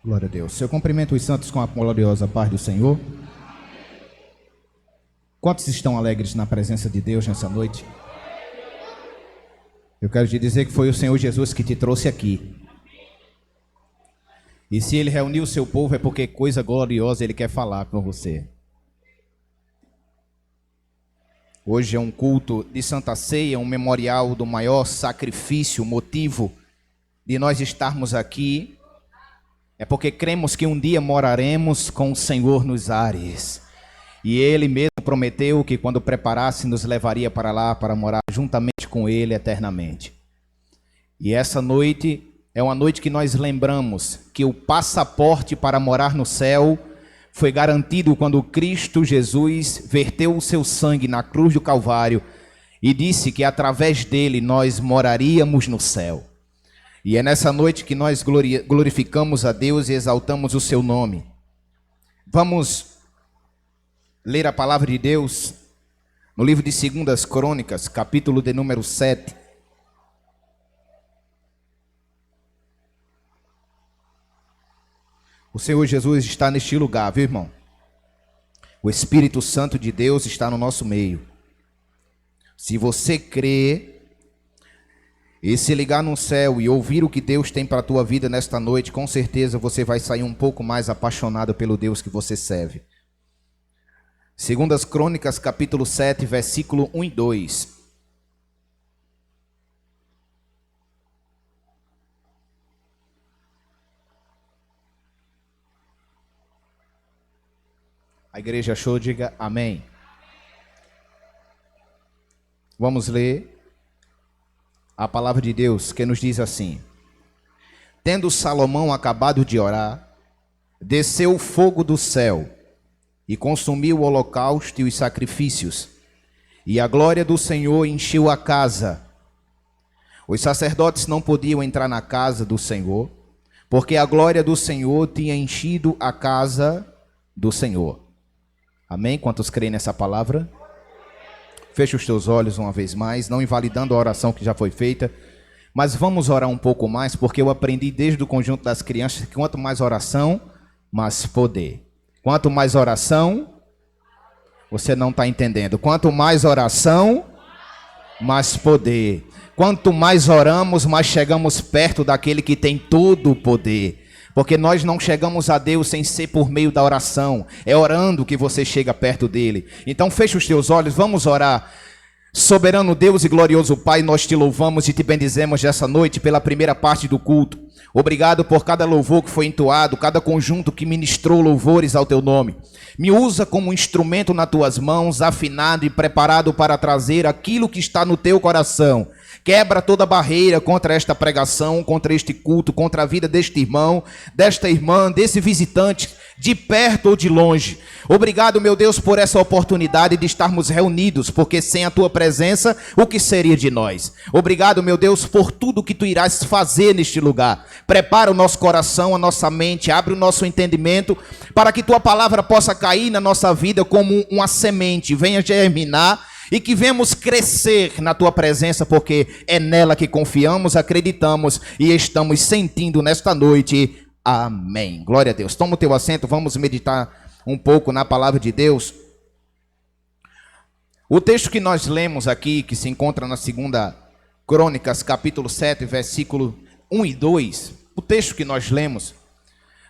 Glória a Deus. Eu cumprimento os santos com a gloriosa paz do Senhor. Quantos estão alegres na presença de Deus nessa noite? Eu quero te dizer que foi o Senhor Jesus que te trouxe aqui. E se Ele reuniu o seu povo é porque coisa gloriosa Ele quer falar com você. Hoje é um culto de Santa Ceia, um memorial do maior sacrifício, motivo de nós estarmos aqui. É porque cremos que um dia moraremos com o Senhor nos ares. E Ele mesmo prometeu que quando preparasse nos levaria para lá para morar juntamente com Ele eternamente. E essa noite é uma noite que nós lembramos que o passaporte para morar no céu foi garantido quando Cristo Jesus verteu o seu sangue na cruz do Calvário e disse que através dele nós moraríamos no céu. E é nessa noite que nós glorificamos a Deus e exaltamos o seu nome. Vamos ler a palavra de Deus no livro de 2 Crônicas, capítulo de número 7. O Senhor Jesus está neste lugar, viu, irmão? O Espírito Santo de Deus está no nosso meio. Se você crê e se ligar no céu e ouvir o que Deus tem para a tua vida nesta noite, com certeza você vai sair um pouco mais apaixonado pelo Deus que você serve. 2 Crônicas, capítulo 7, versículo 1 e 2. A igreja achou, diga amém. Vamos ler a palavra de Deus que nos diz assim: Tendo Salomão acabado de orar, desceu o fogo do céu e consumiu o holocausto e os sacrifícios, e a glória do Senhor encheu a casa. Os sacerdotes não podiam entrar na casa do Senhor, porque a glória do Senhor tinha enchido a casa do Senhor. Amém? Quantos creem nessa palavra? Feche os teus olhos uma vez mais, não invalidando a oração que já foi feita, mas vamos orar um pouco mais, porque eu aprendi desde o conjunto das crianças que quanto mais oração, mais poder. Quanto mais oração, você não está entendendo. Quanto mais oração, mais poder. Quanto mais oramos, mais chegamos perto daquele que tem todo o poder. Porque nós não chegamos a Deus sem ser por meio da oração. É orando que você chega perto dele. Então fecha os teus olhos, vamos orar. Soberano Deus e glorioso Pai, nós te louvamos e te bendizemos essa noite pela primeira parte do culto. Obrigado por cada louvor que foi entoado, cada conjunto que ministrou louvores ao teu nome. Me usa como instrumento nas tuas mãos, afinado e preparado para trazer aquilo que está no teu coração. Quebra toda barreira contra esta pregação, contra este culto, contra a vida deste irmão, desta irmã, desse visitante, de perto ou de longe. Obrigado, meu Deus, por essa oportunidade de estarmos reunidos, porque sem a tua presença, o que seria de nós? Obrigado, meu Deus, por tudo que tu irás fazer neste lugar. Prepara o nosso coração, a nossa mente, abre o nosso entendimento, para que tua palavra possa cair na nossa vida como uma semente, venha germinar, e que venhamos crescer na tua presença, porque é nela que confiamos, acreditamos e estamos sentindo nesta noite. Amém. Glória a Deus. Toma o teu assento, vamos meditar um pouco na palavra de Deus. O texto que nós lemos aqui, que se encontra na 2 Crônicas, capítulo 7, versículo 1 e 2, o texto que nós lemos,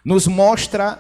nos mostra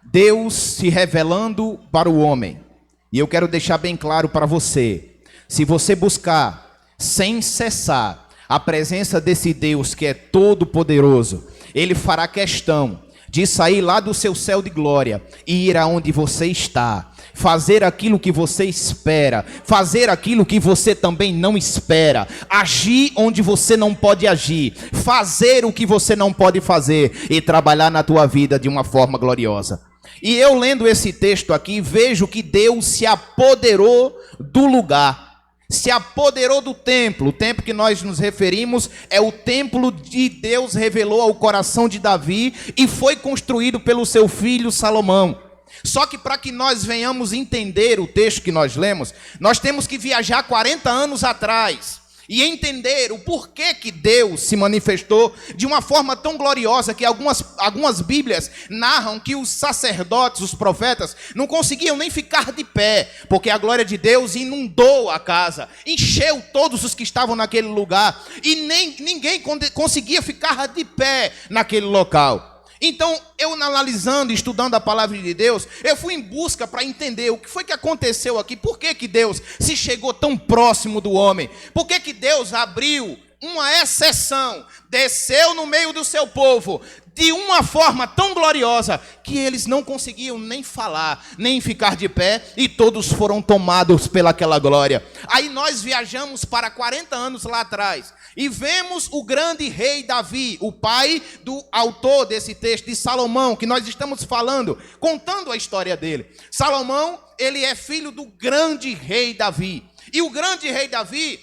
Deus se revelando para o homem. E eu quero deixar bem claro para você, se você buscar sem cessar a presença desse Deus que é todo poderoso, Ele fará questão de sair lá do seu céu de glória e ir aonde você está, fazer aquilo que você espera, fazer aquilo que você também não espera, agir onde você não pode agir, fazer o que você não pode fazer e trabalhar na tua vida de uma forma gloriosa. E eu lendo esse texto aqui, vejo que Deus se apoderou do lugar, se apoderou do templo. O templo que nós nos referimos é o templo de Deus revelou ao coração de Davi e foi construído pelo seu filho Salomão. Só que para que nós venhamos entender o texto que nós lemos, nós temos que viajar 40 anos atrás. e entender o porquê que Deus se manifestou de uma forma tão gloriosa que algumas Bíblias narram que os sacerdotes, os profetas, não conseguiam nem ficar de pé, porque a glória de Deus inundou a casa, encheu todos os que estavam naquele lugar, e ninguém conseguia ficar de pé naquele local. Então, eu analisando e estudando a palavra de Deus, eu fui em busca para entender o que foi que aconteceu aqui. Por que que Deus se chegou tão próximo do homem? Por que que Deus abriu uma exceção, desceu no meio do seu povo, de uma forma tão gloriosa, que eles não conseguiam nem falar, nem ficar de pé, e todos foram tomados pelaquela glória. Aí nós viajamos para 40 anos lá atrás, e vemos o grande rei Davi, o pai do autor desse texto, de Salomão, que nós estamos falando, contando a história dele. Salomão, ele é filho do grande rei Davi. E o grande rei Davi,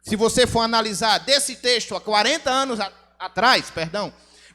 se você for analisar desse texto há 40 anos atrás,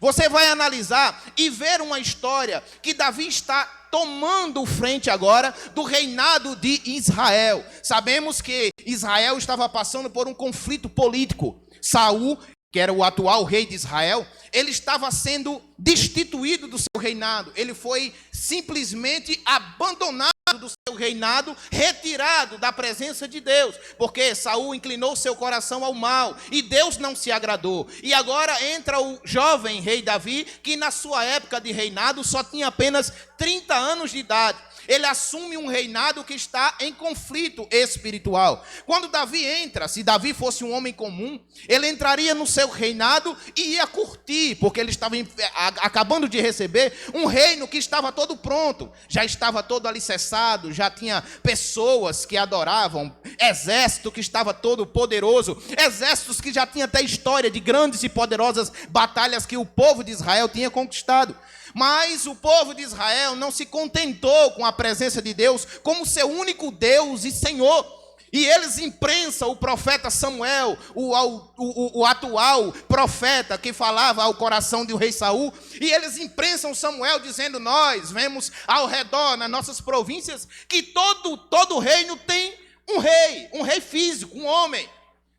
você vai analisar e ver uma história que Davi está tomando frente agora do reinado de Israel. Sabemos que Israel estava passando por um conflito político. Saul, que era o atual rei de Israel, ele estava sendo destituído do seu reinado. Ele foi simplesmente abandonado do seu reinado, retirado da presença de Deus, porque Saul inclinou seu coração ao mal, e Deus não se agradou. E agora entra o jovem rei Davi, que na sua época de reinado só tinha apenas 30 anos de idade. Ele assume um reinado que está em conflito espiritual. Quando Davi entra, se Davi fosse um homem comum, ele entraria no seu reinado e ia curtir, porque ele estava acabando de receber um reino que estava todo pronto, já estava todo alicerçado, já tinha pessoas que adoravam, exército que estava todo poderoso, exércitos que já tinha até história de grandes e poderosas batalhas que o povo de Israel tinha conquistado. Mas o povo de Israel não se contentou com a presença de Deus como seu único Deus e Senhor. E eles imprensam o profeta Samuel, o atual profeta que falava ao coração do rei Saul. E eles imprensam Samuel dizendo: nós vemos ao redor, nas nossas províncias, que todo reino tem um rei físico, um homem.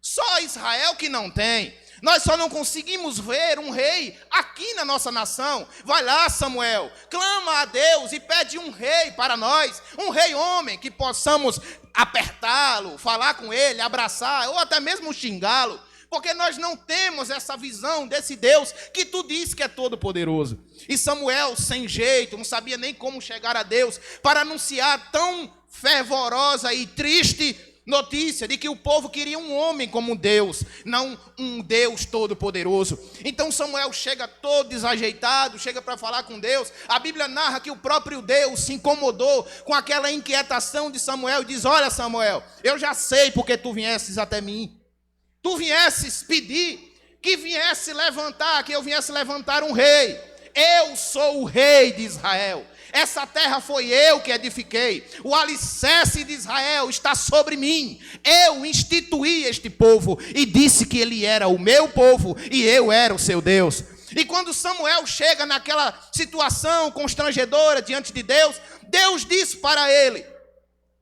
Só Israel que não tem. Nós só não conseguimos ver um rei aqui na nossa nação. Vai lá, Samuel, clama a Deus e pede um rei para nós, um rei homem, que possamos apertá-lo, falar com ele, abraçar, ou até mesmo xingá-lo, porque nós não temos essa visão desse Deus que tu diz que é todo poderoso. E Samuel, sem jeito, não sabia nem como chegar a Deus para anunciar tão fervorosa e triste notícia de que o povo queria um homem como Deus, não um Deus todo-poderoso. Então Samuel chega todo desajeitado, chega para falar com Deus. A Bíblia narra que o próprio Deus se incomodou com aquela inquietação de Samuel e diz: olha, Samuel, eu já sei porque tu viesses até mim. Tu viesses pedir que eu viesse levantar um rei. Eu sou o rei de Israel. Essa terra foi eu que edifiquei. O alicerce de Israel está sobre mim. Eu instituí este povo e disse que ele era o meu povo e eu era o seu Deus. E quando Samuel chega naquela situação constrangedora diante de Deus, Deus diz para ele: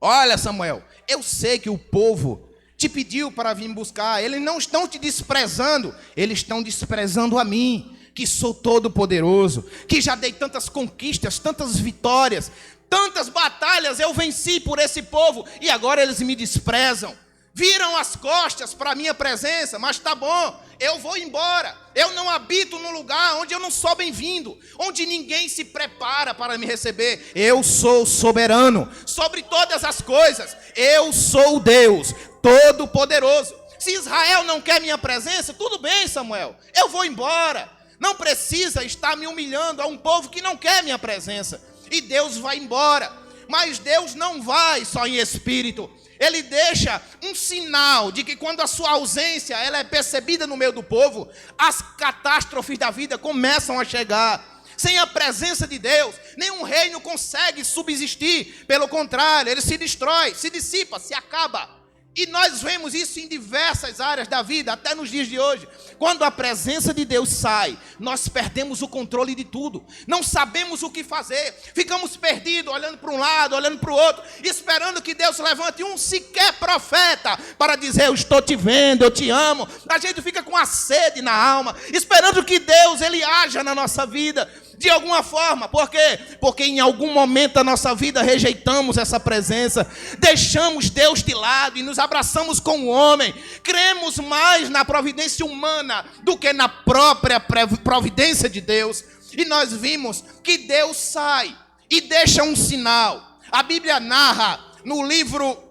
olha, Samuel, eu sei que o povo te pediu para vir buscar. Eles não estão te desprezando, eles estão desprezando a mim, que sou todo poderoso, que já dei tantas conquistas, tantas vitórias, tantas batalhas eu venci por esse povo, e agora eles me desprezam, viram as costas para a minha presença. Mas tá bom, eu vou embora. Eu não habito num lugar onde eu não sou bem-vindo, onde ninguém se prepara para me receber. Eu sou soberano sobre todas as coisas. Eu sou Deus todo-poderoso. Se Israel não quer minha presença, tudo bem, Samuel, eu vou embora. Não precisa estar me humilhando a um povo que não quer minha presença. E Deus vai embora. Mas Deus não vai só em espírito. Ele deixa um sinal de que quando a sua ausência ela é percebida no meio do povo, as catástrofes da vida começam a chegar. Sem a presença de Deus, nenhum reino consegue subsistir. Pelo contrário, ele se destrói, se dissipa, se acaba. E nós vemos isso em diversas áreas da vida, até nos dias de hoje. Quando a presença de Deus sai, nós perdemos o controle de tudo. Não sabemos o que fazer. Ficamos perdidos, olhando para um lado, olhando para o outro, esperando que Deus levante um sequer profeta para dizer: eu estou te vendo, eu te amo. A gente fica com a sede na alma, esperando que Deus, Ele haja na nossa vida de alguma forma. Por quê? Porque em algum momento da nossa vida rejeitamos essa presença, deixamos Deus de lado e nos abraçamos com o homem. Cremos mais na providência humana do que na própria providência de Deus. E nós vimos que Deus sai e deixa um sinal. A Bíblia narra no livro,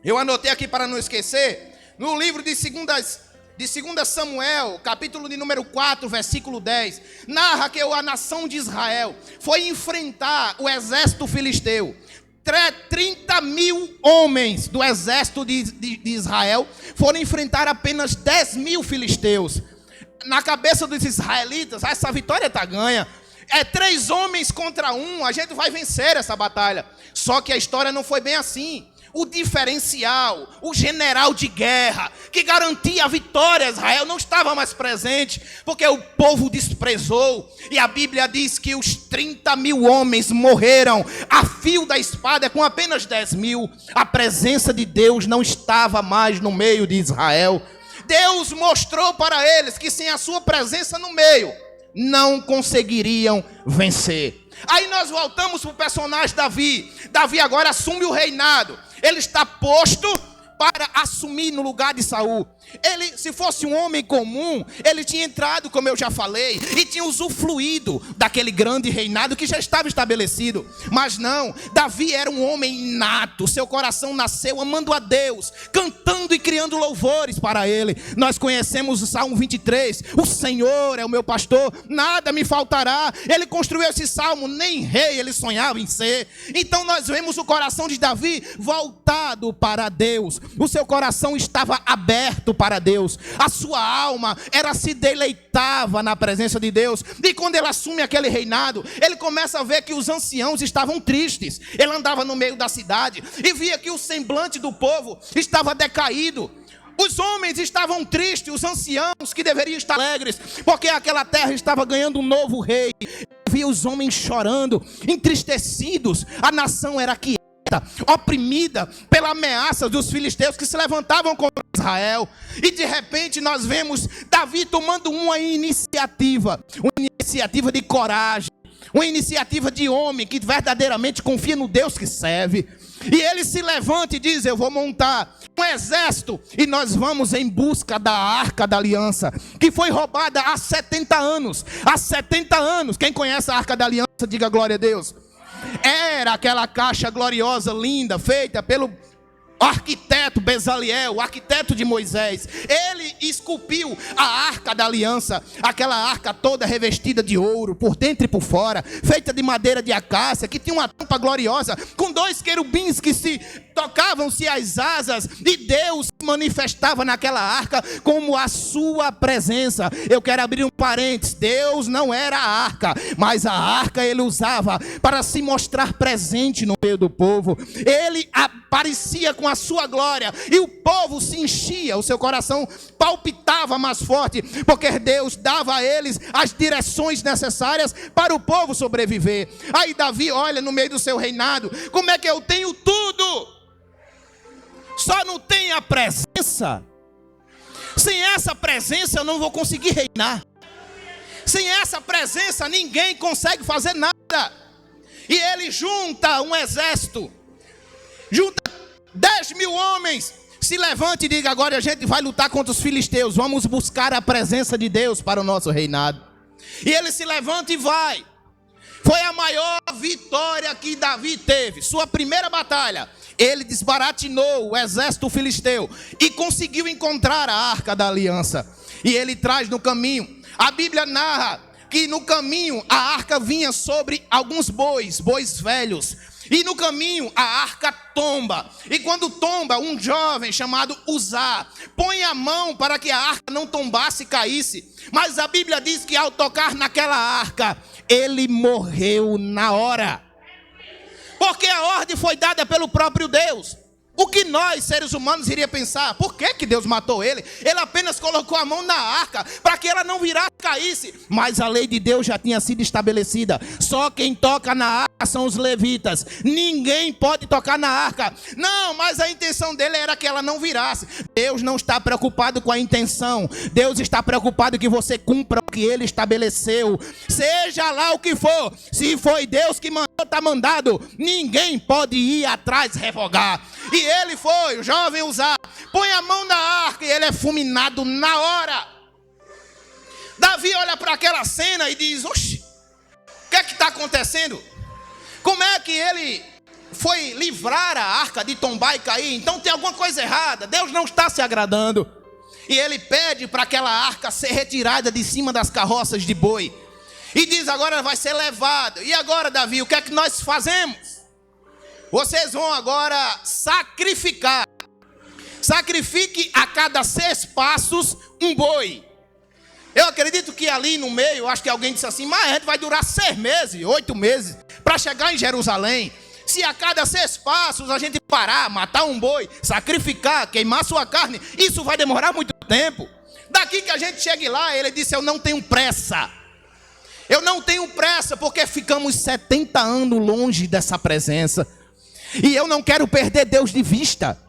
eu anotei aqui para não esquecer, no livro de 2 Samuel, capítulo de número 4, versículo 10, narra que a nação de Israel foi enfrentar o exército filisteu. 30 mil homens do exército de Israel foram enfrentar apenas 10 mil filisteus. Na cabeça dos israelitas, essa vitória está ganha. É 3 homens contra 1, a gente vai vencer essa batalha. Só que a história não foi bem assim. O diferencial, o general de guerra que garantia a vitória a Israel não estava mais presente, porque o povo desprezou. E a Bíblia diz que os 30 mil homens morreram a fio da espada com apenas 10 mil. A presença de Deus não estava mais no meio de Israel. Deus mostrou para eles que sem a sua presença no meio, não conseguiriam vencer. Aí nós voltamos para o personagem Davi. Davi agora assume o reinado. Ele está posto para assumir no lugar de Saul. Ele, se fosse um homem comum, ele tinha entrado, como eu já falei, e tinha usufruído daquele grande reinado que já estava estabelecido. Mas não, Davi era um homem inato. Seu coração nasceu amando a Deus, cantando e criando louvores para ele. Nós conhecemos o Salmo 23. O Senhor é o meu pastor, nada me faltará. Ele construiu esse salmo, nem rei ele sonhava em ser. Então nós vemos o coração de Davi voltado para Deus. O seu coração estava aberto para Deus. A sua alma se deleitava na presença de Deus. E quando ele assume aquele reinado, ele começa a ver que os anciãos estavam tristes. Ele andava no meio da cidade e via que o semblante do povo estava decaído. Os homens estavam tristes, os anciãos que deveriam estar alegres, porque aquela terra estava ganhando um novo rei. Via os homens chorando, entristecidos. A nação era quieta, oprimida pela ameaça dos filisteus que se levantavam contra Israel. E de repente nós vemos Davi tomando uma iniciativa de coragem, uma iniciativa de homem que verdadeiramente confia no Deus que serve. E ele se levanta e diz: eu vou montar um exército e nós vamos em busca da Arca da Aliança, que foi roubada há 70 anos. Há 70 anos, quem conhece a Arca da Aliança, diga glória a Deus. Era aquela caixa gloriosa, linda, feita pelo arquiteto Bezaliel, o arquiteto de Moisés. Ele esculpiu a Arca da Aliança, aquela arca toda revestida de ouro, por dentro e por fora, feita de madeira de acácia, que tinha uma tampa gloriosa, com 2 querubins que se tocavam-se as asas, e Deus se manifestava naquela arca como a sua presença. Eu quero abrir um parênteses: Deus não era a arca, mas a arca ele usava para se mostrar presente no meio do povo. Ele aparecia com a sua glória e o povo se enchia, o seu coração palpitava mais forte, porque Deus dava a eles as direções necessárias para o povo sobreviver. Aí Davi olha no meio do seu reinado: como é que eu tenho tudo, só não tenho a presença? Sem essa presença eu não vou conseguir reinar. Sem essa presença ninguém consegue fazer nada. E ele junta um exército, junta 10 mil homens. Se levante e diga: agora a gente vai lutar contra os filisteus, vamos buscar a presença de Deus para o nosso reinado. E ele se levanta e vai. Foi a maior vitória que Davi teve, sua primeira batalha. Ele desbaratinou o exército filisteu e conseguiu encontrar a Arca da Aliança. E ele traz no caminho, a Bíblia narra que no caminho a arca vinha sobre alguns bois velhos. E no caminho a arca tomba. E quando tomba, um jovem chamado Uzá põe a mão para que a arca não tombasse e caísse. Mas a Bíblia diz que ao tocar naquela arca, ele morreu na hora. Porque a ordem foi dada pelo próprio Deus. O que nós, seres humanos, iria pensar? Por que Deus matou ele? Ele apenas colocou a mão na arca para que ela não virasse e caísse. Mas a lei de Deus já tinha sido estabelecida. Só quem toca na arca são os levitas. Ninguém pode tocar na arca. Não, mas a intenção dele era que ela não virasse. Deus não está preocupado com a intenção. Deus está preocupado que você cumpra o que ele estabeleceu. Seja lá o que for. Se foi Deus que mandou, está mandado. Ninguém pode ir atrás revogar. E ele foi, o jovem Uzá, põe a mão na arca e ele é fulminado na hora. Davi olha para aquela cena e diz: oxe, o que é que está acontecendo? Como é que ele foi livrar a arca de tombar e cair? Então tem alguma coisa errada, Deus não está se agradando. E ele pede para aquela arca ser retirada de cima das carroças de boi. E diz: agora vai ser levada. E agora, Davi, o que é que nós fazemos? Vocês vão agora sacrificar. Sacrifique a cada 6 passos um boi. Eu acredito que ali no meio, acho que alguém disse assim: mas a gente vai durar 6 meses, 8 meses, para chegar em Jerusalém. Se a cada 6 passos a gente parar, matar um boi, sacrificar, queimar sua carne, isso vai demorar muito tempo. Daqui que a gente chegue lá, ele disse: eu não tenho pressa. Eu não tenho pressa, porque ficamos 70 anos longe dessa presença. E eu não quero perder Deus de vista.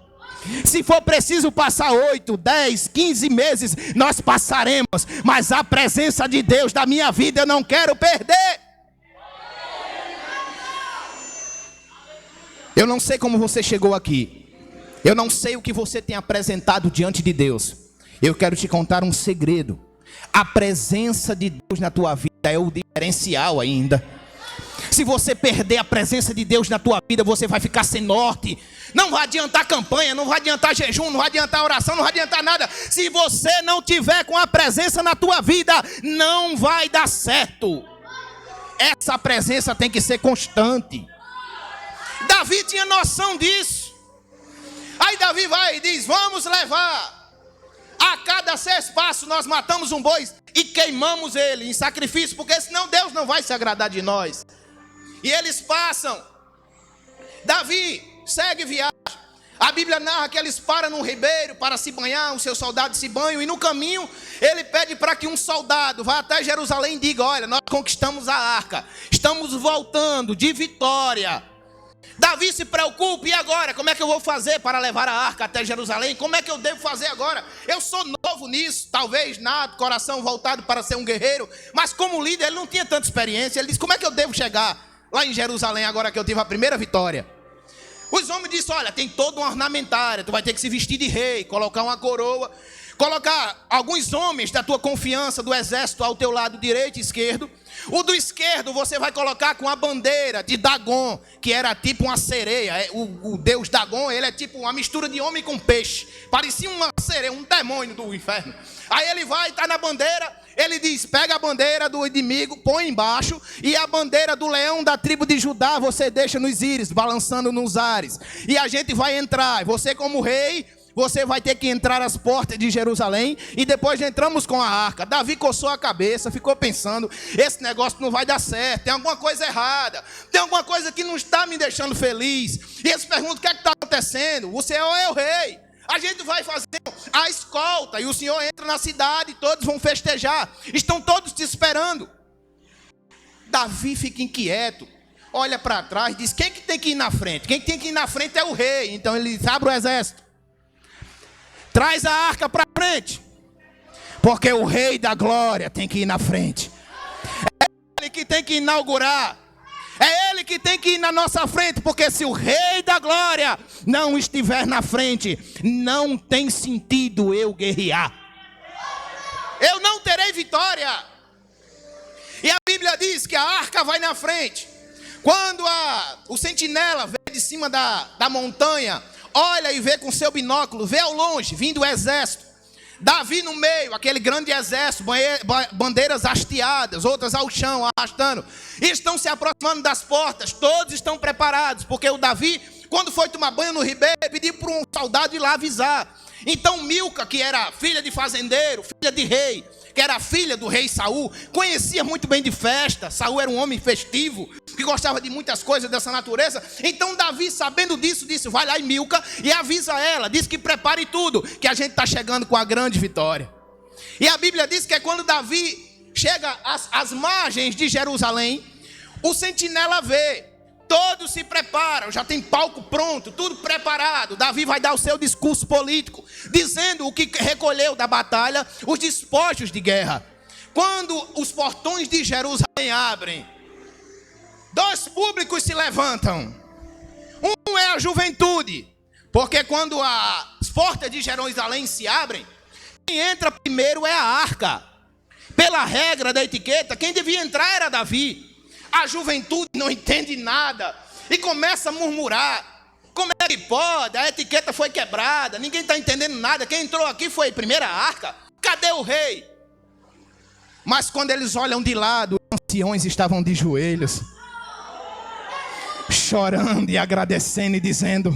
Se for preciso passar 8, 10, 15 meses, nós passaremos. Mas a presença de Deus da minha vida eu não quero perder. Eu não sei como você chegou aqui. Eu não sei o que você tem apresentado diante de Deus. Eu quero te contar um segredo. A presença de Deus na tua vida é o diferencial ainda. Se você perder a presença de Deus na tua vida, você vai ficar sem norte. Não vai adiantar campanha, não vai adiantar jejum, não vai adiantar oração, não vai adiantar nada. Se você não tiver com a presença na tua vida, não vai dar certo. Essa presença tem que ser constante. Davi tinha noção disso. Aí Davi vai e diz: vamos levar. A cada 6 passos nós matamos um boi e queimamos ele em sacrifício, porque senão Deus não vai se agradar de nós. E eles passam. Davi segue viagem. A Bíblia narra que eles param num ribeiro para se banhar, os seus soldados se banham. E no caminho ele pede para que um soldado vá até Jerusalém e diga: olha, nós conquistamos a arca, estamos voltando de vitória. Davi se preocupa: e agora? Como é que eu vou fazer para levar a arca até Jerusalém? Como é que eu devo fazer agora? Eu sou novo nisso, talvez nato, coração voltado para ser um guerreiro. Mas como líder ele não tinha tanta experiência. Ele disse: como é que eu devo chegar lá em Jerusalém agora que eu tive a primeira vitória? Os homens disseram: olha, tem toda uma ornamentária, tu vai ter que se vestir de rei, colocar uma coroa, colocar alguns homens da tua confiança do exército ao teu lado direito e esquerdo. O do esquerdo você vai colocar com a bandeira de Dagon, que era tipo uma sereia. O deus Dagon, ele é tipo uma mistura de homem com peixe. Parecia uma sereia, um demônio do inferno. Aí ele vai, está na bandeira, ele diz: pega a bandeira do inimigo, põe embaixo, e a bandeira do leão da tribo de Judá você deixa nos íris, balançando nos ares. E a gente vai entrar, você como rei, você vai ter que entrar às portas de Jerusalém. E depois entramos com a arca. Davi coçou a cabeça, ficou pensando: esse negócio não vai dar certo, tem alguma coisa errada, tem alguma coisa que não está me deixando feliz. E eles perguntam: o que é que está acontecendo? O Senhor é o rei, a gente vai fazer a escolta, e o Senhor entra na cidade, todos vão festejar, estão todos te esperando. Davi fica inquieto, olha para trás, diz: quem que tem que ir na frente? Quem tem que ir na frente é o rei. Então ele diz: abre o exército, traz a arca para frente, porque o rei da glória tem que ir na frente. É ele que tem que inaugurar, é ele que tem que ir na nossa frente, porque se o rei da glória não estiver na frente, não tem sentido eu guerrear. Eu não terei vitória. E a Bíblia diz que a arca vai na frente. Quando o sentinela vem de cima da montanha, olha e vê com seu binóculo, vê ao longe, vindo o exército. Davi no meio, aquele grande exército, bandeiras hasteadas, outras ao chão, arrastando. Estão se aproximando das portas, todos estão preparados, porque o Davi, quando foi tomar banho no ribeiro, pediu para um soldado ir lá avisar. Então Milca, que era filha de fazendeiro, filha de rei, que era filha do rei Saul, conhecia muito bem de festa. Saul era um homem festivo, que gostava de muitas coisas dessa natureza. Então Davi, sabendo disso, disse: vai lá em Milca e avisa ela, diz que prepare tudo, que a gente está chegando com a grande vitória. E a Bíblia diz que é quando Davi chega às margens de Jerusalém, o sentinela vê, todos se preparam, já tem palco pronto, tudo preparado. Davi vai dar o seu discurso político, dizendo o que recolheu da batalha, os despojos de guerra. Quando os portões de Jerusalém abrem, dois públicos se levantam. Um é a juventude, porque quando as portas de Jerusalém se abrem, quem entra primeiro é a arca. Pela regra da etiqueta, quem devia entrar era Davi. A juventude não entende nada e começa a murmurar: como é que pode? A etiqueta foi quebrada, ninguém está entendendo nada. Quem entrou aqui foi a primeira arca. Cadê o rei? Mas quando eles olham de lado, os anciões estavam de joelhos, chorando e agradecendo e dizendo: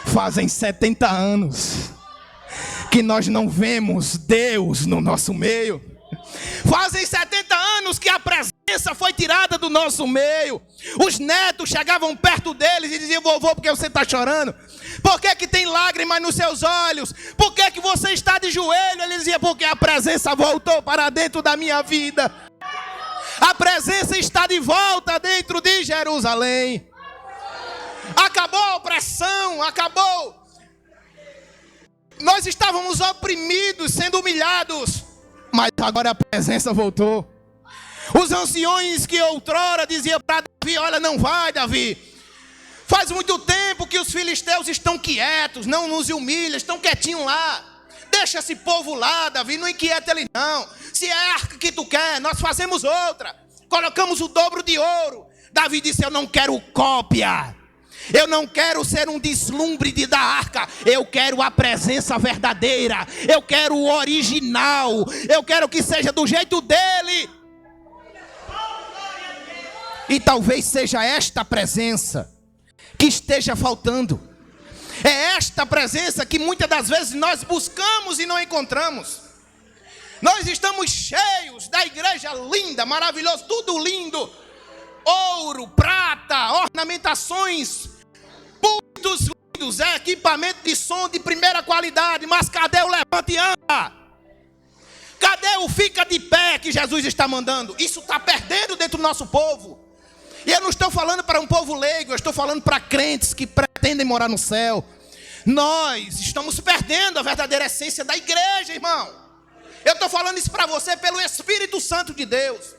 fazem 70 anos que nós não vemos Deus no nosso meio. Fazem 70 anos que a presença foi tirada do nosso meio. Os netos chegavam perto deles e diziam: vovô, por que você está chorando? Por que tem lágrimas nos seus olhos? Por que você está de joelho? Ele dizia: porque a presença voltou para dentro da minha vida. A presença está de volta dentro de Jerusalém. Acabou a opressão, acabou. Nós estávamos oprimidos, sendo humilhados, mas agora a presença voltou. Os anciões que outrora diziam para Davi: olha, não vai, Davi. Faz muito tempo que os filisteus estão quietos, não nos humilham, estão quietinhos lá. Deixa esse povo lá, Davi, não inquieta ele não. Se é a arca que tu quer, nós fazemos outra. Colocamos o dobro de ouro. Davi disse: eu não quero cópia. Eu não quero ser um deslumbre da arca. Eu quero a presença verdadeira. Eu quero o original. Eu quero que seja do jeito dele. E talvez seja esta presença que esteja faltando. É esta presença que muitas das vezes nós buscamos e não encontramos. Nós estamos cheios da igreja linda, maravilhosa, tudo lindo. Ouro, prata, ornamentações, púlpitos lindos, equipamento de som de primeira qualidade. Mas cadê o levante e anda? Cadê o fica de pé que Jesus está mandando? Isso está perdendo dentro do nosso povo. E eu não estou falando para um povo leigo, eu estou falando para crentes que pretendem morar no céu. Nós estamos perdendo a verdadeira essência da igreja, irmão. Eu estou falando isso para você pelo Espírito Santo de Deus.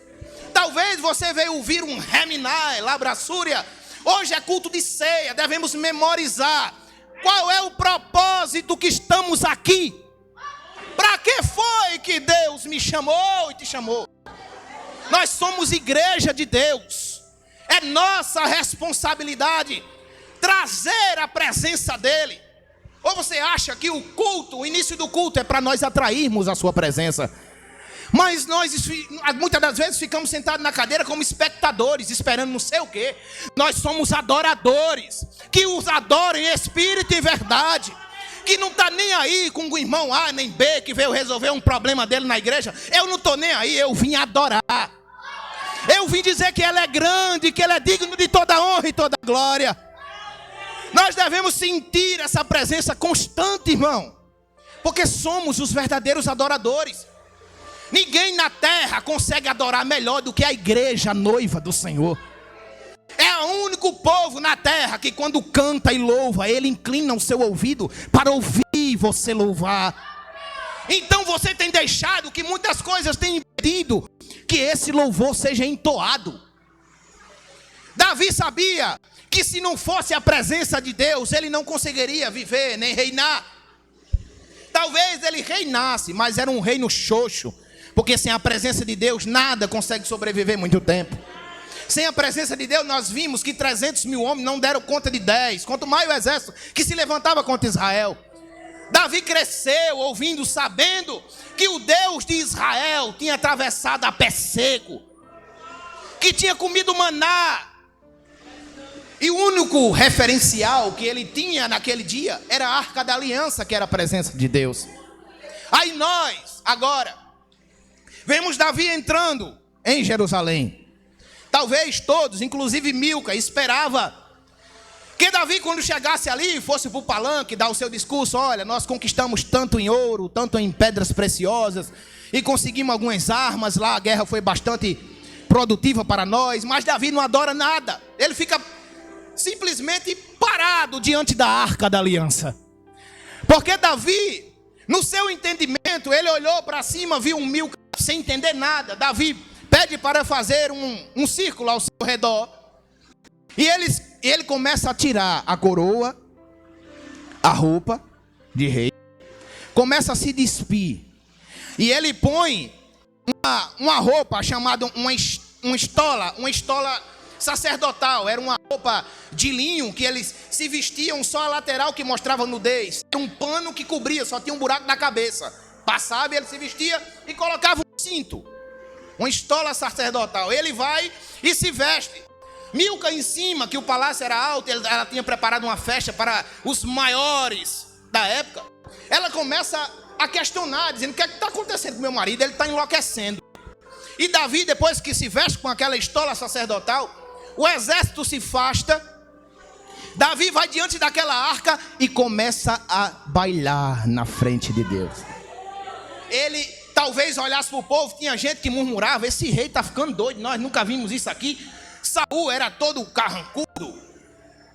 Talvez você veio ouvir um Reminai, Labrassúria. Hoje é culto de ceia, devemos memorizar qual é o propósito que estamos aqui. Para que foi que Deus me chamou e te chamou? Nós somos igreja de Deus. É nossa responsabilidade trazer a presença dele. Ou você acha que o culto, o início do culto é para nós atrairmos a sua presença? Mas nós muitas das vezes ficamos sentados na cadeira como espectadores, esperando não sei o quê. Nós somos adoradores, que os adoram em espírito e verdade, que não está nem aí com o irmão A nem B que veio resolver um problema dele na igreja. Eu não estou nem aí, eu vim adorar. Eu vim dizer que Ele é grande, que Ele é digno de toda honra e toda glória. Nós devemos sentir essa presença constante, irmão, porque somos os verdadeiros adoradores. Ninguém na terra consegue adorar melhor do que a igreja, a noiva do Senhor. É o único povo na terra que quando canta e louva, ele inclina o seu ouvido para ouvir você louvar. Então você tem deixado que muitas coisas têm impedido que esse louvor seja entoado. Davi sabia que se não fosse a presença de Deus, ele não conseguiria viver nem reinar. Talvez ele reinasse, mas era um reino xoxo. Porque sem a presença de Deus, nada consegue sobreviver muito tempo. Sem a presença de Deus, nós vimos que 300 mil homens não deram conta de 10. Quanto mais o exército que se levantava contra Israel. Davi cresceu ouvindo, sabendo que o Deus de Israel tinha atravessado a pé seco. Que tinha comido maná. E o único referencial que ele tinha naquele dia era a Arca da Aliança, que era a presença de Deus. Aí nós, agora, Vemos Davi entrando em Jerusalém. Talvez todos, inclusive Milca, esperava que Davi, quando chegasse ali, fosse para o palanque dar o seu discurso. Olha, nós conquistamos tanto em ouro, tanto em pedras preciosas, e conseguimos algumas armas lá, a guerra foi bastante produtiva para nós. Mas Davi não adora nada, ele fica simplesmente parado diante da arca da aliança. Porque Davi, no seu entendimento, ele olhou para cima, viu um Milca sem entender nada. Davi pede para fazer um círculo ao seu redor. E ele começa a tirar a coroa, a roupa de rei, começa a se despir. E ele põe uma roupa chamada uma estola sacerdotal. Era uma roupa de linho que eles se vestiam, só a lateral que mostrava nudez. Era um pano que cobria, só tinha um buraco na cabeça. Passava e ele se vestia e colocava um cinto, uma estola sacerdotal. Ele vai e se veste. Milca em cima, que o palácio era alto, ela tinha preparado uma festa para os maiores da época. Ela começa a questionar, dizendo: o que é que está acontecendo com meu marido? Ele está enlouquecendo. E Davi, depois que se veste com aquela estola sacerdotal, o exército se afasta. Davi vai diante daquela arca e começa a bailar na frente de Deus. Ele talvez olhasse para o povo, tinha gente que murmurava: esse rei está ficando doido, nós nunca vimos isso aqui. Saul era todo carrancudo,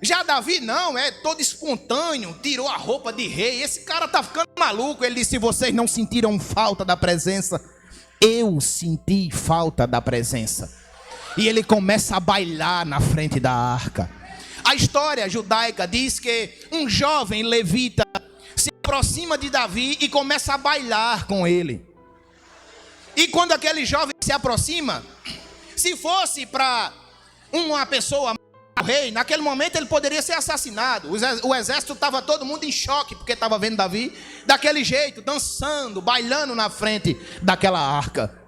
já Davi não, é todo espontâneo, tirou a roupa de rei. Esse cara está ficando maluco. Ele disse: vocês não sentiram falta da presença? Eu senti falta da presença. E ele começa a bailar na frente da arca. A história judaica diz que um jovem levita se aproxima de Davi e começa a bailar com ele. E quando aquele jovem se aproxima, se fosse para uma pessoa, o rei, naquele momento ele poderia ser assassinado. O exército estava todo mundo em choque, porque estava vendo Davi daquele jeito, dançando, bailando na frente daquela arca.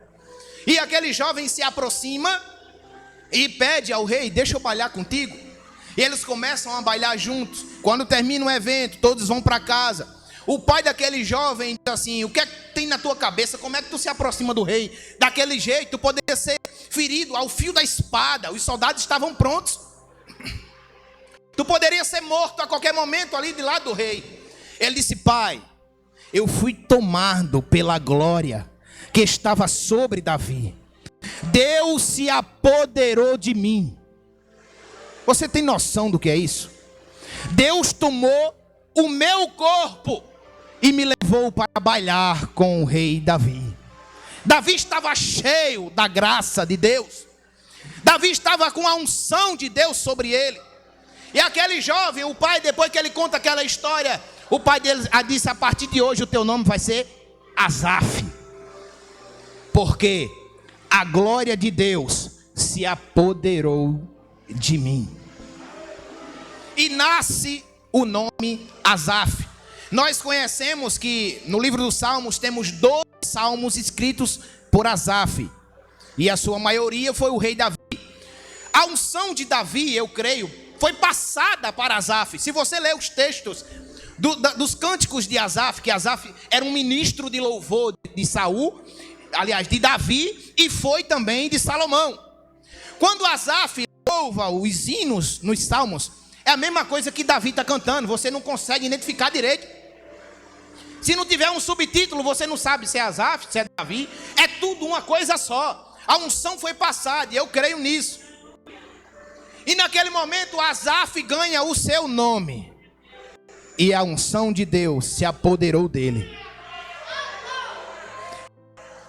E aquele jovem se aproxima e pede ao rei: deixa eu bailar contigo. E eles começam a bailar juntos. Quando termina o evento, todos vão para casa. O pai daquele jovem diz assim: o que é que tem na tua cabeça? Como é que tu se aproxima do rei daquele jeito? Tu poderia ser ferido ao fio da espada. Os soldados estavam prontos. Tu poderia ser morto a qualquer momento ali de lado do rei. Ele disse: pai, eu fui tomado pela glória que estava sobre Davi. Deus se apoderou de mim. Você tem noção do que é isso? Deus tomou o meu corpo e me levou para bailar com o rei Davi. Davi estava cheio da graça de Deus. Davi estava com a unção de Deus sobre ele. E aquele jovem, o pai, depois que ele conta aquela história, o pai dele disse: a partir de hoje o teu nome vai ser Asaf, porque a glória de Deus se apoderou de mim. E nasce o nome Asaf. Nós conhecemos que no livro dos Salmos temos 12 salmos escritos por Asaf, e a sua maioria foi o rei Davi. A unção de Davi, eu creio, foi passada para Asaf. Se você ler os textos dos cânticos de Asaf, que Asaf era um ministro de louvor de Saul, aliás, de Davi, e foi também de Salomão. Quando Asaf louva os hinos nos salmos, é a mesma coisa que Davi está cantando. Você não consegue identificar direito. Se não tiver um subtítulo, você não sabe se é Asaf, se é Davi. É tudo uma coisa só. A unção foi passada e eu creio nisso. E naquele momento Asaf ganha o seu nome. E a unção de Deus se apoderou dele.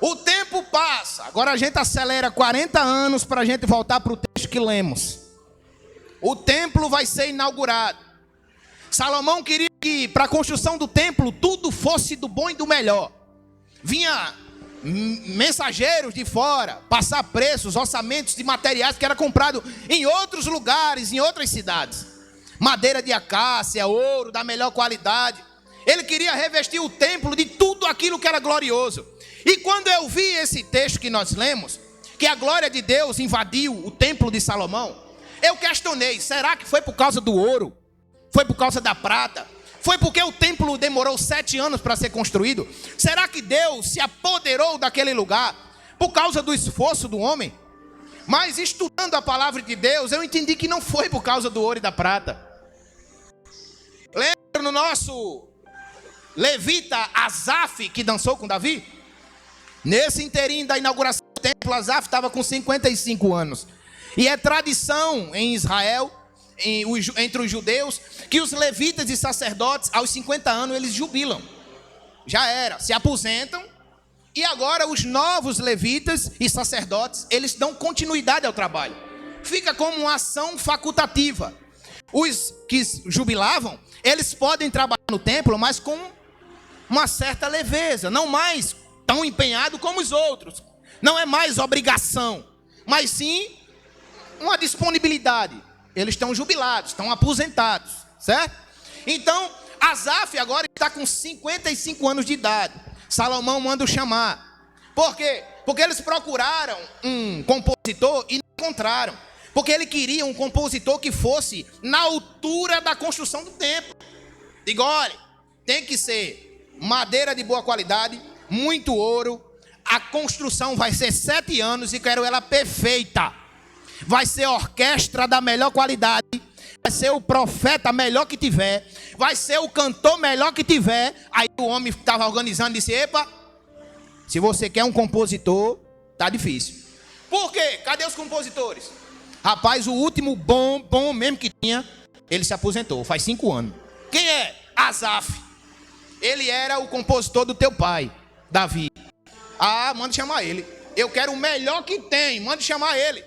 O tempo passa. Agora a gente acelera 40 anos para a gente voltar para o texto que lemos. O templo vai ser inaugurado. Salomão queria que para a construção do templo tudo fosse do bom e do melhor. Vinha mensageiros de fora passar preços, orçamentos de materiais que era comprado em outros lugares, em outras cidades. Madeira de acácia, ouro da melhor qualidade. Ele queria revestir o templo de tudo aquilo que era glorioso. E quando eu vi esse texto que nós lemos, que a glória de Deus invadiu o templo de Salomão, eu questionei: será que foi por causa do ouro? Foi por causa da prata? Foi porque o templo demorou 7 anos para ser construído? Será que Deus se apoderou daquele lugar? por causa do esforço do homem. Mas estudando a palavra de Deus, eu entendi que não foi por causa do ouro e da prata. Lembra no nosso levita Asaf, que dançou com Davi? Nesse inteirinho da inauguração do templo, Asaf estava com 55 anos. E é tradição em Israel, entre os judeus, que os levitas e sacerdotes, aos 50 anos, eles jubilam. Já era, se aposentam. E agora os novos levitas e sacerdotes, eles dão continuidade ao trabalho. Fica como uma ação facultativa. Os que jubilavam, eles podem trabalhar no templo, mas com uma certa leveza, não mais tão empenhado como os outros. Não é mais obrigação, mas sim uma disponibilidade. Eles estão jubilados, estão aposentados, certo? Então, Asaf agora está com 55 anos de idade. Salomão manda o chamar. Por quê? Porque eles procuraram um compositor e não encontraram. Porque ele queria um compositor que fosse na altura da construção do templo. Digo, olha, tem que ser madeira de boa qualidade, muito ouro. A construção vai ser 7 anos e quero ela perfeita. Vai ser orquestra da melhor qualidade. Vai ser o profeta melhor que tiver. Vai ser o cantor melhor que tiver. Aí o homem estava organizando e disse, epa, se você quer um compositor, tá difícil. Por quê? Cadê os compositores? Rapaz, o último bom mesmo que tinha, ele se aposentou, faz 5 anos. Quem é? Asaf. Ele era o compositor do teu pai, Davi. Ah, manda chamar ele. Eu quero o melhor que tem, manda chamar ele.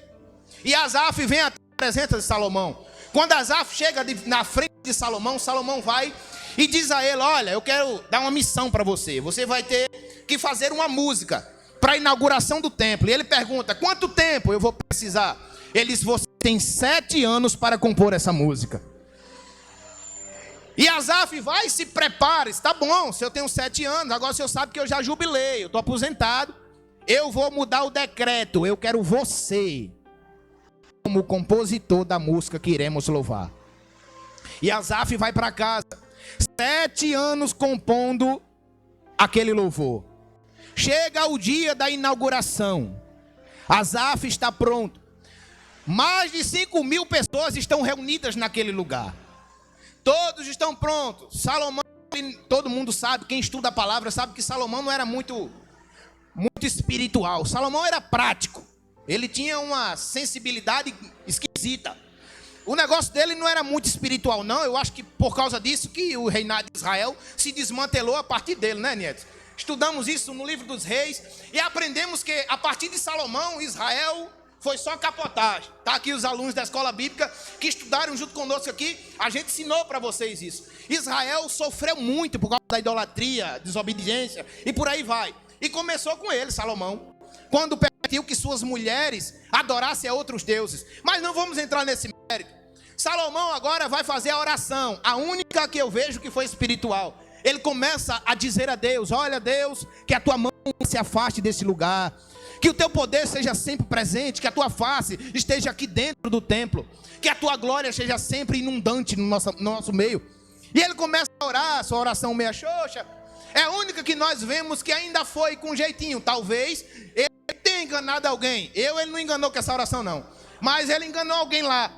E Asaf vem até a presença de Salomão. Quando Asaf chega na frente de Salomão, Salomão vai e diz a ele, olha, eu quero dar uma missão para você. Você vai ter que fazer uma música para a inauguração do templo. E ele pergunta, quanto tempo eu vou precisar? Ele diz, você tem 7 anos para compor essa música. E Asaf vai e se prepara. Está bom, se eu tenho 7 anos, agora o senhor sabe que eu já jubilei, eu estou aposentado. Eu vou mudar o decreto, eu quero você como compositor da música que iremos louvar. E Asaf vai para casa, 7 anos compondo aquele louvor. Chega o dia da inauguração, Asaf está pronto. Mais de 5.000 pessoas estão reunidas naquele lugar. Todos estão prontos. Salomão, todo mundo sabe, quem estuda a palavra sabe que Salomão não era muito espiritual. Salomão era prático. Ele tinha uma sensibilidade esquisita. O negócio dele não era muito espiritual, não. Eu acho que por causa disso que o reinado de Israel se desmantelou a partir dele, né, Nieto? Estudamos isso no livro dos reis e aprendemos que a partir de Salomão, Israel foi só capotagem. Está aqui os alunos da escola bíblica que estudaram junto conosco aqui. A gente ensinou para vocês isso. Israel sofreu muito por causa da idolatria, desobediência e por aí vai. E começou com ele, Salomão, quando permitiu que suas mulheres adorassem a outros deuses. Mas não vamos entrar nesse mérito. Salomão agora vai fazer a oração, a única que eu vejo que foi espiritual. Ele começa a dizer a Deus, olha Deus, que a tua mão se afaste desse lugar, que o teu poder seja sempre presente, que a tua face esteja aqui dentro do templo, que a tua glória seja sempre inundante no nosso meio. E ele começa a orar, sua oração meia xoxa, é a única que nós vemos que ainda foi com jeitinho. Talvez ele tenha enganado alguém. Ele não enganou com essa oração não, mas ele enganou alguém lá.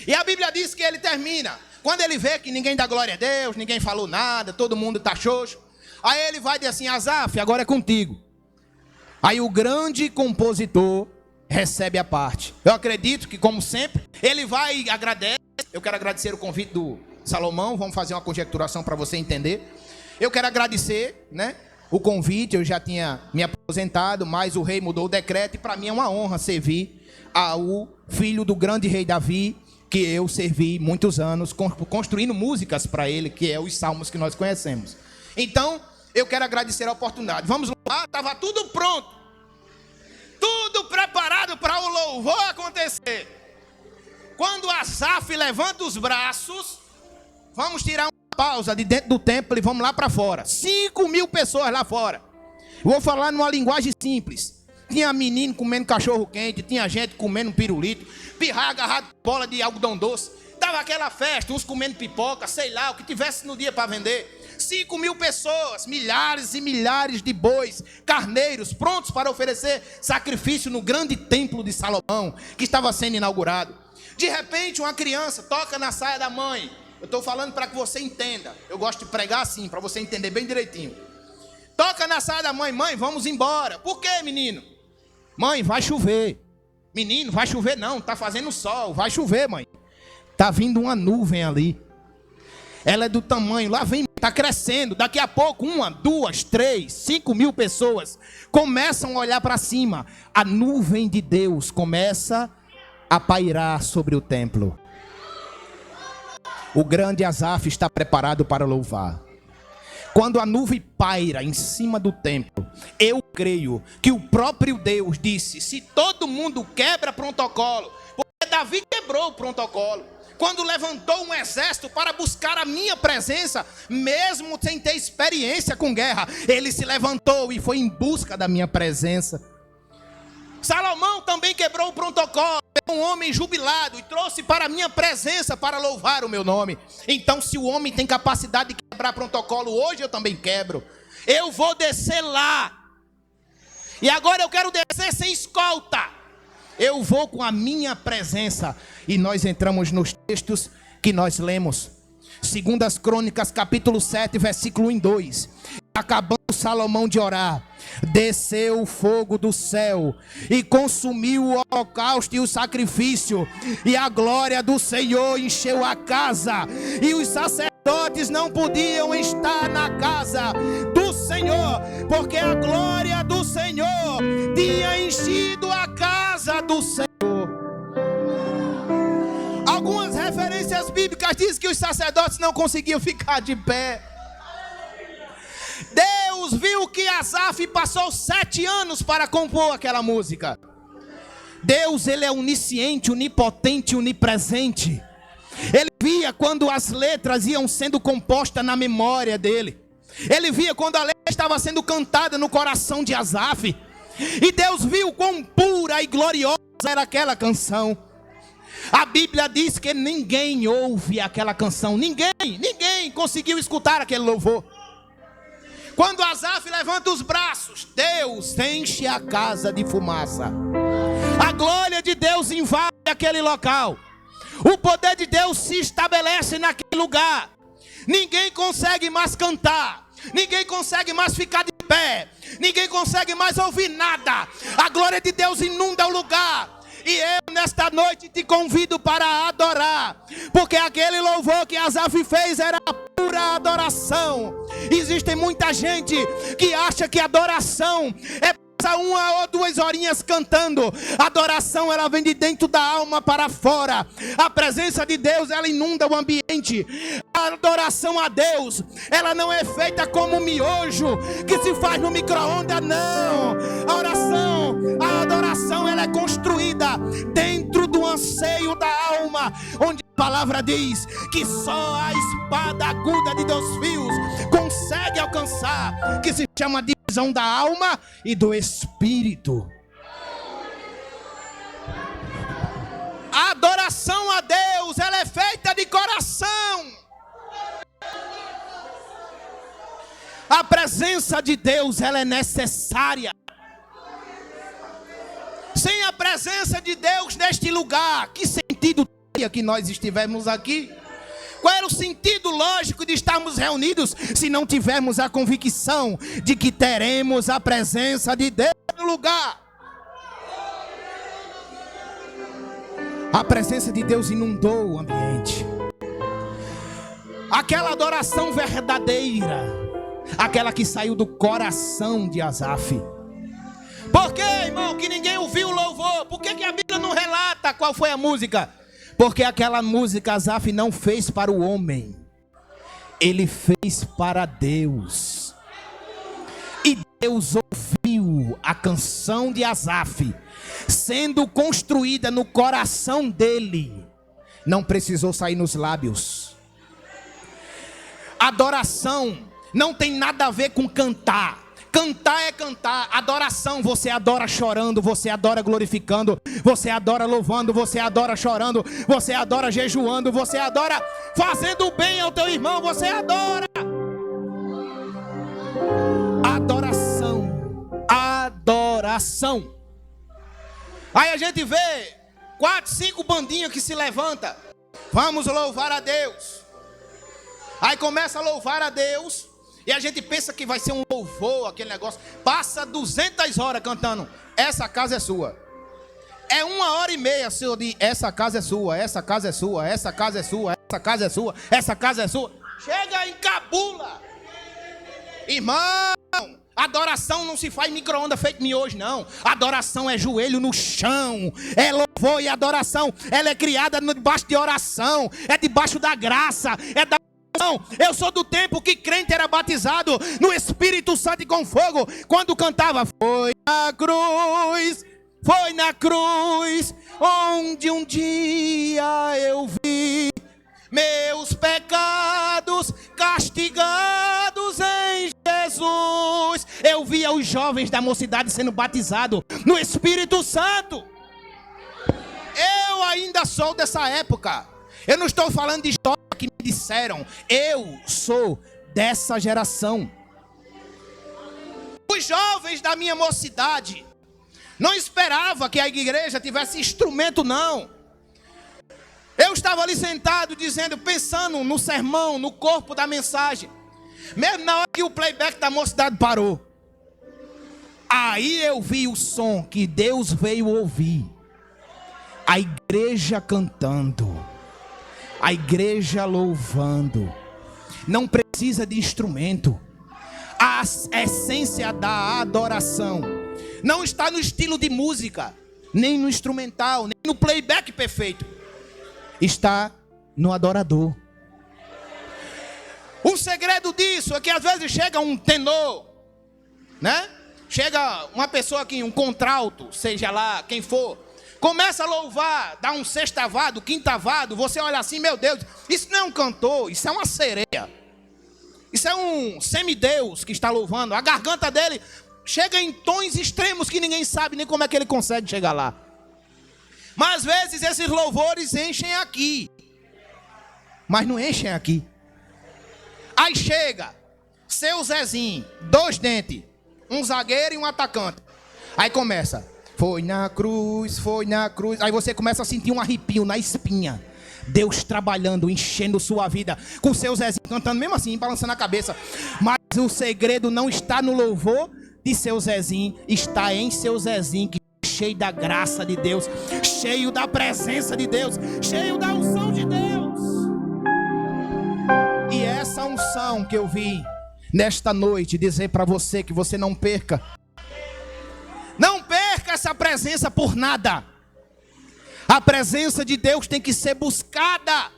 E a Bíblia diz que ele termina, quando ele vê que ninguém dá glória a Deus, ninguém falou nada, todo mundo está xoxo, aí ele vai dizer assim, Asaf, agora é contigo. Aí o grande compositor recebe a parte. Eu acredito que, como sempre, ele vai e agradece. Eu quero agradecer o convite do Salomão, vamos fazer uma conjecturação para você entender. Eu quero agradecer, né, o convite, eu já tinha me aposentado, mas o rei mudou o decreto e para mim é uma honra servir ao filho do grande rei Davi, que eu servi muitos anos, construindo músicas para ele, que é os salmos que nós conhecemos. Então, eu quero agradecer a oportunidade. Vamos lá, estava tudo pronto. Tudo preparado para o louvor acontecer. Quando Asaf levanta os braços, vamos tirar uma pausa de dentro do templo e vamos lá para fora. 5.000 pessoas lá fora. Vou falar numa linguagem simples. Tinha menino comendo cachorro quente, tinha gente comendo pirulito, pirraia agarrado com bola de algodão doce. Dava aquela festa, uns comendo pipoca, sei lá, o que tivesse no dia para vender. 5.000 pessoas, milhares e milhares de bois, carneiros, prontos para oferecer sacrifício no grande templo de Salomão, que estava sendo inaugurado. De repente, uma criança toca na saia da mãe. Eu estou falando para que você entenda. Eu gosto de pregar assim, para você entender bem direitinho. Toca na saia da mãe. Mãe, vamos embora. Por quê, menino? Mãe, vai chover. Menino, vai chover não, está fazendo sol. Vai chover, mãe. Está vindo uma nuvem ali. Ela é do tamanho, lá vem, está crescendo. Daqui a pouco, 1, 2, 3, 5.000 pessoas começam a olhar para cima. A nuvem de Deus começa a pairar sobre o templo. O grande Asaf está preparado para louvar. Quando a nuvem paira em cima do templo, eu creio que o próprio Deus disse: se todo mundo quebra protocolo, porque Davi quebrou o protocolo. Quando levantou um exército para buscar a minha presença, mesmo sem ter experiência com guerra, ele se levantou e foi em busca da minha presença. Salomão também quebrou o protocolo, é um homem jubilado e trouxe para a minha presença para louvar o meu nome. Então, se o homem tem capacidade de quebrar protocolo, hoje eu também quebro. Eu vou descer lá. E agora eu quero descer sem escolta. Eu vou com a minha presença. E nós entramos nos textos que nós lemos. 2 Crônicas, capítulo 7, versículo 1 e 2. Acabando Salomão de orar, desceu o fogo do céu e consumiu o holocausto e o sacrifício, e a glória do Senhor encheu a casa, e os sacerdotes não podiam estar na casa do Senhor, porque a glória do Senhor tinha enchido a casa do Senhor. Algumas referências bíblicas dizem que os sacerdotes não conseguiam ficar de pé. Deus viu que Asaf passou 7 anos para compor aquela música. Deus, ele é onisciente, onipotente, onipresente. Ele via quando as letras iam sendo compostas na memória dele. Ele via quando a letra estava sendo cantada no coração de Asaf. E Deus viu quão pura e gloriosa era aquela canção. A Bíblia diz que ninguém ouve aquela canção. Ninguém conseguiu escutar aquele louvor. Quando Asaf levanta os braços, Deus enche a casa de fumaça. A glória de Deus invade aquele local. O poder de Deus se estabelece naquele lugar. Ninguém consegue mais cantar. Ninguém consegue mais ficar de pé. Ninguém consegue mais ouvir nada. A glória de Deus inunda o lugar. E eu nesta noite te convido para adorar, porque aquele louvor que Asaf fez era pura adoração. Existe muita gente que acha que adoração é passar 1 ou 2 horinhas cantando. Adoração, ela vem de dentro da alma para fora. A presença de Deus, ela inunda o ambiente. A adoração a Deus, ela não é feita como miojo que se faz no micro-ondas, não. A adoração, ela é construída dentro do anseio da alma, onde a palavra diz que só a espada aguda de 2 fios consegue alcançar, que se chama divisão da alma e do espírito. A adoração a Deus, ela é feita de coração. A presença de Deus, ela é necessária. Sem a presença de Deus neste lugar, que sentido teria que nós estivermos aqui? Qual era o sentido lógico de estarmos reunidos se não tivermos a convicção de que teremos a presença de Deus no lugar? A presença de Deus inundou o ambiente. Aquela adoração verdadeira, aquela que saiu do coração de Asaf. Por que, irmão, que ninguém ouviu o louvor? Por que a Bíblia não relata qual foi a música? Porque aquela música Asaf não fez para o homem, ele fez para Deus. E Deus ouviu a canção de Asaf sendo construída no coração dele. Não precisou sair nos lábios. Adoração não tem nada a ver com cantar. Cantar é cantar. Adoração, você adora chorando, você adora glorificando, você adora louvando, você adora chorando, você adora jejuando, você adora fazendo bem ao teu irmão, você adora. adoração. Aí a gente vê 4, 5 bandinhas que se levanta. Vamos louvar a Deus. Aí começa a louvar a Deus. E a gente pensa que vai ser um louvor, aquele negócio. Passa 200 horas cantando. Essa casa é sua. É 1h30, Senhor, de essa casa é sua, essa casa é sua, essa casa é sua, essa casa é sua, essa casa é sua. Chega em cabula. Irmão, adoração não se faz em micro-ondas feito miojo, não. Adoração é joelho no chão. É louvor e adoração. Ela é criada debaixo de oração. É debaixo da graça. É da oração. Eu sou do tempo que crente era batizado no Espírito Santo e com fogo. Quando cantava, foi na cruz, onde um dia eu vi meus pecados castigados em Jesus. Eu via os jovens da mocidade sendo batizados no Espírito Santo. Eu ainda sou dessa época. Eu não estou falando de história que me disseram. Eu sou dessa geração. Os jovens da minha mocidade não esperava que a igreja tivesse instrumento, não. Eu estava ali sentado dizendo, pensando no sermão, no corpo da mensagem. Mesmo na hora que o playback da mocidade parou. Aí eu vi o som que Deus veio ouvir. A igreja cantando. A igreja louvando. Não precisa de instrumento. A essência da adoração não está no estilo de música, nem no instrumental, nem no playback perfeito. Está no adorador. O segredo disso é que às vezes chega um tenor, né? Chega uma pessoa aqui, um contralto, seja lá quem for, começa a louvar, dá um sextavado, quintavado, você olha assim, meu Deus, isso não é um cantor, isso é uma sereia. Isso é um semideus que está louvando. A garganta dele chega em tons extremos que ninguém sabe nem como é que ele consegue chegar lá. Mas às vezes esses louvores enchem aqui, mas não enchem aqui. Aí chega seu Zezinho, 2 dentes, um zagueiro e um atacante. Aí começa, foi na cruz, foi na cruz. Aí você começa a sentir um arrepio na espinha. Deus trabalhando, enchendo sua vida, com seu Zezinho cantando, mesmo assim, balançando a cabeça. Mas o segredo não está no louvor de seu Zezinho, está em seu Zezinho, que é cheio da graça de Deus, cheio da presença de Deus, cheio da unção de Deus. E essa unção que eu vi nesta noite dizer para você que você não perca. Não perca essa presença por nada. A presença de Deus tem que ser buscada.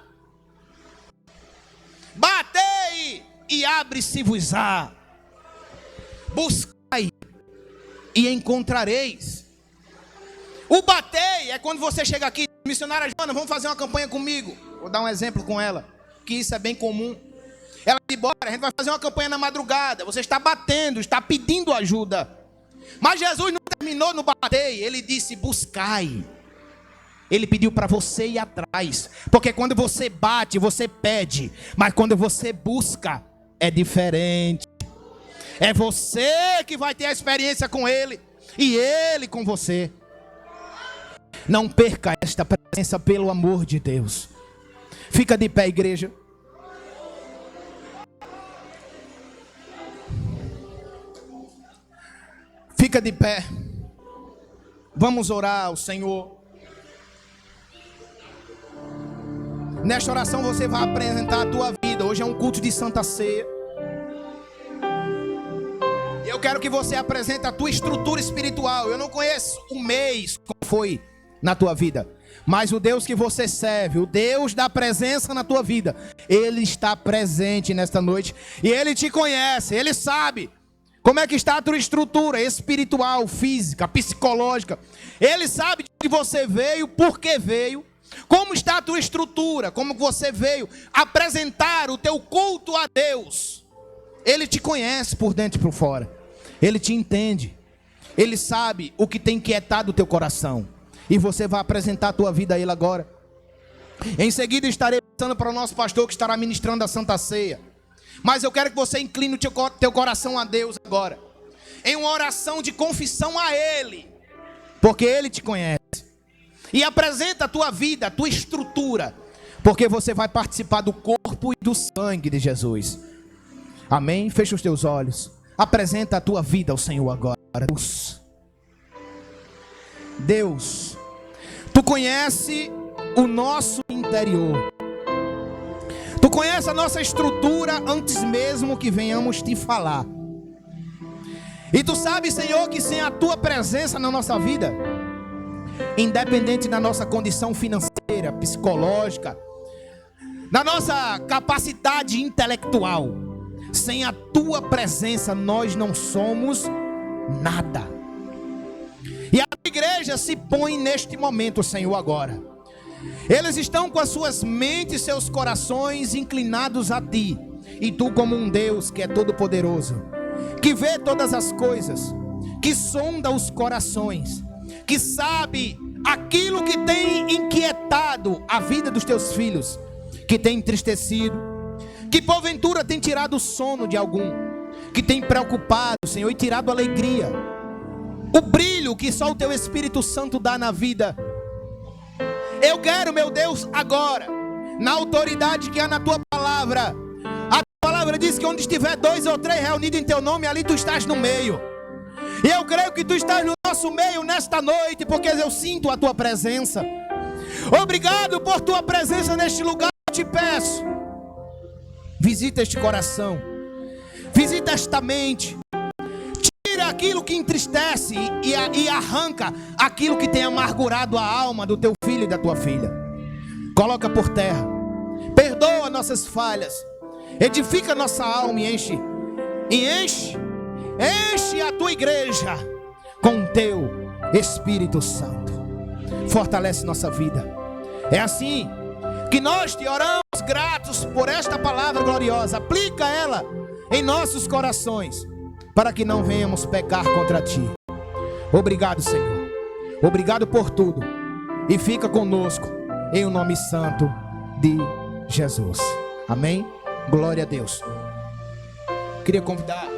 Batei e abre-se-vos-á. Buscai e encontrareis. O batei é quando você chega aqui, missionária Joana, vamos fazer uma campanha comigo. Vou dar um exemplo com ela, que isso é bem comum. Ela diz, bora, a gente vai fazer uma campanha na madrugada. Você está batendo, está pedindo ajuda. Mas Jesus não terminou no batei, ele disse, buscai. Ele pediu para você ir atrás. Porque quando você bate, você pede. Mas quando você busca, é diferente. É você que vai ter a experiência com Ele. E Ele com você. Não perca esta presença pelo amor de Deus. Fica de pé, igreja. Fica de pé. Vamos orar ao Senhor. Nesta oração você vai apresentar a tua vida. Hoje é um culto de Santa Ceia. E eu quero que você apresente a tua estrutura espiritual. Eu não conheço o mês como foi na tua vida, mas o Deus que você serve, o Deus da presença na tua vida, Ele está presente nesta noite. E Ele te conhece, Ele sabe como é que está a tua estrutura espiritual, física, psicológica. Ele sabe de onde você veio, por que veio. Como está a tua estrutura? Como você veio apresentar o teu culto a Deus? Ele te conhece por dentro e por fora. Ele te entende. Ele sabe o que tem inquietado o teu coração. E você vai apresentar a tua vida a Ele agora. Em seguida estarei passando para o nosso pastor que estará ministrando a Santa Ceia. Mas eu quero que você incline o teu coração a Deus agora. em uma oração de confissão a Ele, porque Ele te conhece. E apresenta a tua vida, a tua estrutura, porque você vai participar do corpo e do sangue de Jesus. Amém? Fecha os teus olhos. Apresenta a tua vida ao Senhor agora. Deus, Tu conhece o nosso interior. Tu conhece a nossa estrutura antes mesmo que venhamos te falar. E Tu sabes, Senhor, que sem a Tua presença na nossa vida, independente da nossa condição financeira, psicológica, da nossa capacidade intelectual, sem a Tua presença nós não somos nada. E a igreja se põe neste momento, Senhor, agora. Eles estão com as suas mentes e seus corações inclinados a Ti. E Tu, como um Deus que é todo poderoso, que vê todas as coisas, que sonda os corações, que sabe aquilo que tem inquietado a vida dos Teus filhos, que tem entristecido, que porventura tem tirado o sono de algum, que tem preocupado, Senhor, e tirado a alegria, o brilho que só o Teu Espírito Santo dá na vida. Eu quero, meu Deus, agora, na autoridade que há na Tua palavra. A Tua palavra diz que onde estiver 2 ou 3 reunidos em Teu nome, ali Tu estás no meio. E eu creio que Tu estás no nosso meio nesta noite, porque eu sinto a Tua presença. Obrigado por Tua presença neste lugar. Eu te peço, visita este coração, visita esta mente, tira aquilo que entristece e arranca aquilo que tem amargurado a alma do Teu filho e da Tua filha. Coloca por terra, perdoa nossas falhas, edifica nossa alma e enche a Tua igreja com o Teu Espírito Santo. Fortalece nossa vida. É assim que nós te oramos gratos por esta palavra gloriosa. Aplica ela em nossos corações, para que não venhamos pecar contra Ti. Obrigado, Senhor. Obrigado por tudo. E fica conosco em o nome santo de Jesus. Amém? Glória a Deus. Queria convidar